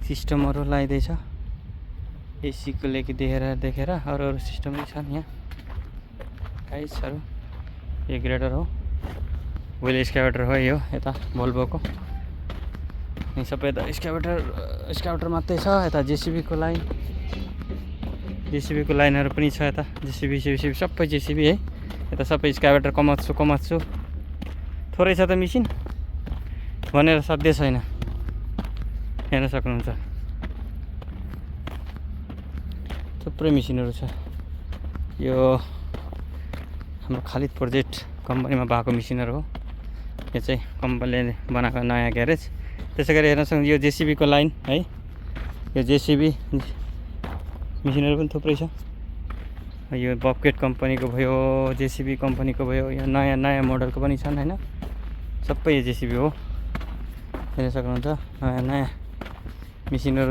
सिस्टमहरू लगाइँदैछ एसीको लागि देखेर अरू सिस्टम पनि छन् यहाँ टाइल्सहरू यो ग्रेडर हो व्हील एक्सकाभेटर हो यो यता भोल्भोको अनि सबै यता एक्सकाभेटर मात्रै छ यता जेसीबीको लाइनहरू पनि छ यता जेसीबी सबै जेसीबी है यता सबै एक्सकाभेटर कमात्छु थोरै छ त मेसिन भनेर साध्य छैन हेर्न सक्नुहुन्छ थुप्रै मेसिनहरू छ यो हाम्रो खालिद प्रोजेक्ट कम्पनीमा भएको मेसिनहरू हो यो चाहिँ कम्पनीले बनाएको नयाँ ग्यारेज त्यसै गरी हेर्न सक्नुहुन्छ यो जेसीबीको लाइन है यो जेसीबी मेसिनहरू पनि थुप्रै छ यो बबकेट कम्पनीको भयो जेसीबी कम्पनीको भयो यो नयाँ मोडलको पनि छन् हैन सबै जेसीबी हो हेर्न सक्नुहुन्छ नयाँ मेसिनहरू